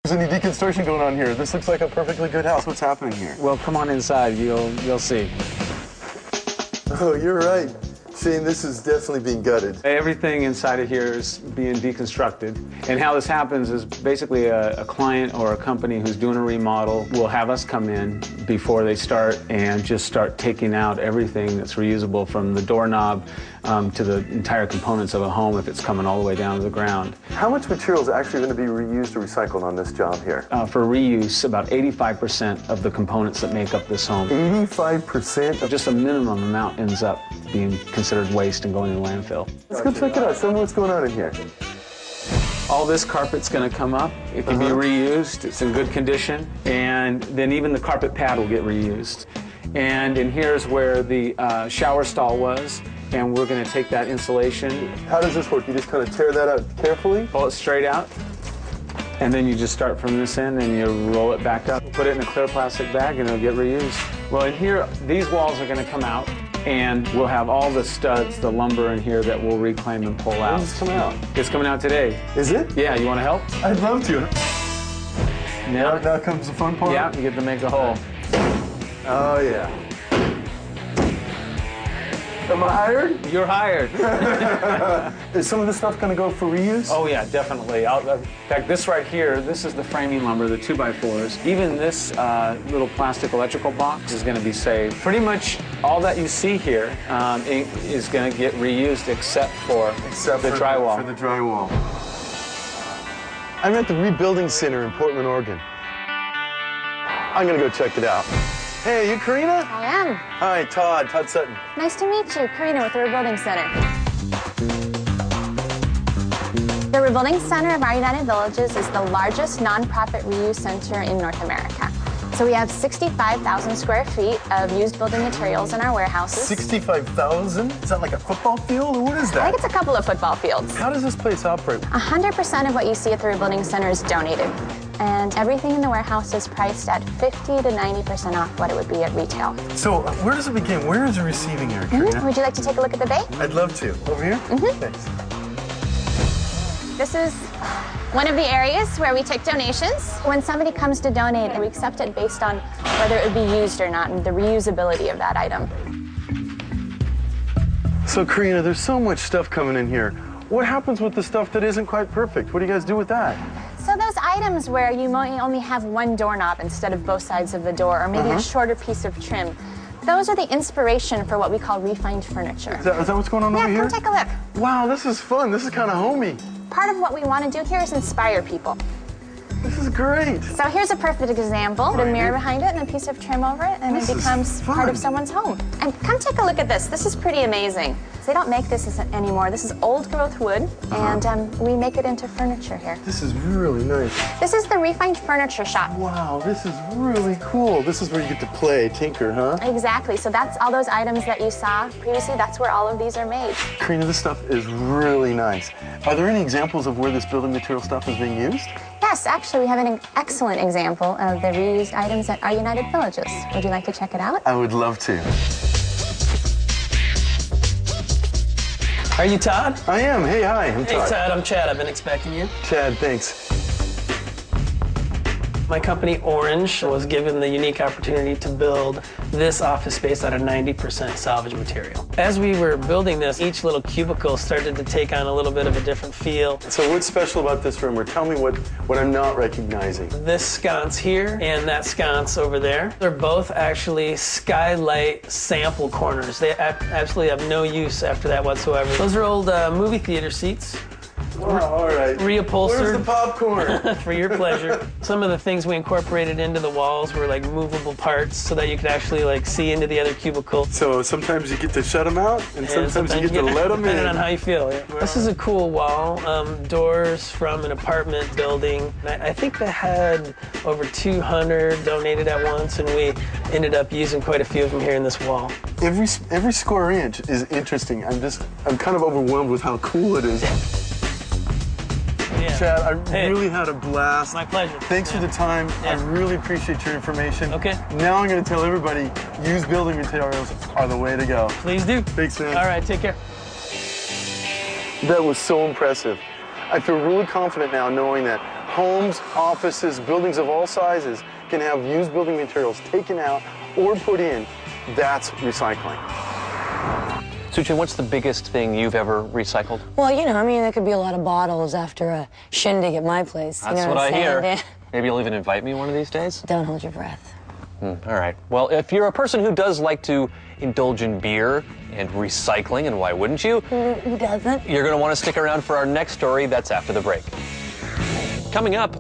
There's any deconstruction going on here. This looks like a perfectly good house. What's happening here? Well, come on inside. You'll see. Oh, you're right. Shane, this is definitely being gutted. Everything inside of here is being deconstructed. And how this happens is basically a client or a company who's doing a remodel will have us come in before they start and just start taking out everything that's reusable, from the doorknob to the entire components of a home if it's coming all the way down to the ground. How much material is actually going to be reused or recycled on this job here? For reuse, about 85% of the components that make up this home. 85%? Just a minimum amount ends up being considered waste and going in the landfill. Let's go check it out. Tell me what's going on in here. All this carpet's going to come up. It can be reused. It's in good condition. And then even the carpet pad will get reused. And in here's where the shower stall was. And we're going to take that insulation. How does this work? You just kind of tear that out carefully? Pull it straight out. And then you just start from this end and you roll it back up. Put it in a clear plastic bag and it'll get reused. Well, in here, these walls are going to come out. And we'll have all the studs, the lumber in here that we'll reclaim and pull out. When's this coming out? It's coming out today. Is it? Yeah, you want to help? I'd love to. Now comes the fun part? Yeah, you get to make a hole. Oh, yeah. Am I hired? You're hired. Is some of this stuff going to go for reuse? Oh, yeah, definitely. In fact, this right here, this is the framing lumber, the 2x4s. Even this little plastic electrical box is going to be saved. Pretty much all that you see here is going to get reused except for the drywall. For the drywall. I'm at the Rebuilding Center in Portland, Oregon. I'm going to go check it out. Hey, you Karina? I am. Hi, Todd Sutton. Nice to meet you, Karina with the Rebuilding Center. The Rebuilding Center of our United Villages is the largest nonprofit reuse center in North America. So we have 65,000 square feet of used building materials in our warehouses. 65,000? Is that like a football field, or what is that? I think it's a couple of football fields. How does this place operate? 100% of what you see at the Rebuilding Center is donated. And everything in the warehouse is priced at 50 to 90% off what it would be at retail. So where does it begin? Where is the receiving area, Karina? Would you like to take a look at the bay? I'd love to. Over here? Thanks. This is one of the areas where we take donations. When somebody comes to donate, we accept it based on whether it would be used or not and the reusability of that item. So Karina, there's so much stuff coming in here. What happens with the stuff that isn't quite perfect? What do you guys do with that? So those items where you might only have one doorknob instead of both sides of the door, or maybe a shorter piece of trim, those are the inspiration for what we call refined furniture. Is that what's going on over here? Yeah, come take a look. Wow, this is fun. This is kind of homey. Part of what we want to do here is inspire people. This is great. So here's a perfect example. Put a mirror behind it and a piece of trim over it, and it becomes part of someone's home. And come take a look at this. This is pretty amazing. They don't make this anymore. This is old growth wood, and we make it into furniture here. This is really nice. This is the Refined Furniture Shop. Wow, this is really cool. This is where you get to play, tinker, huh? Exactly. So that's all those items that you saw previously. That's where all of these are made. Karina, this stuff is really nice. Are there any examples of where this building material stuff is being used? Yes, actually, we have an excellent example of the reused items at our United Villages. Would you like to check it out? I would love to. Are you Todd? I am. Hey, hi. I'm Todd. Hey, Todd. I'm Chad. I've been expecting you. Chad, thanks. My company, Orange, was given the unique opportunity to build this office space out of 90% salvage material. As we were building this, each little cubicle started to take on a little bit of a different feel. So what's special about this room? Or tell me what I'm not recognizing. This sconce here and that sconce over there, they're both actually skylight sample corners. They absolutely have no use after that whatsoever. Those are old movie theater seats. Wow, all right. Reupholstered. Where's the popcorn? For your pleasure. Some of the things we incorporated into the walls were like movable parts so that you could actually like see into the other cubicle. So sometimes you get to shut them out, and sometimes you get to let them in. Depending on how you feel. Yeah. This is a cool wall. Doors from an apartment building. I think they had over 200 donated at once, and we ended up using quite a few of them here in this wall. Every square inch is interesting. I'm kind of overwhelmed with how cool it is. Yeah. Chad, I really had a blast. My pleasure. Thanks for the time. I really appreciate your information. Okay. Now I'm going to tell everybody, used building materials are the way to go. Please do. Thanks, man. All right, take care. That was so impressive. I feel really confident now knowing that Homes, offices, buildings of all sizes can have used building materials taken out or put in. That's recycling. Suchin, what's the biggest thing you've ever recycled? Well, you know, I mean, there could be a lot of bottles after a shindig at my place. That's you know what I I'm saying? hear. Maybe you'll even invite me one of these days? Don't hold your breath. All right. Well, if you're a person who does like to indulge in beer and recycling, and why wouldn't you? Who doesn't? You're going to want to stick around for our next story. That's after the break. Coming up,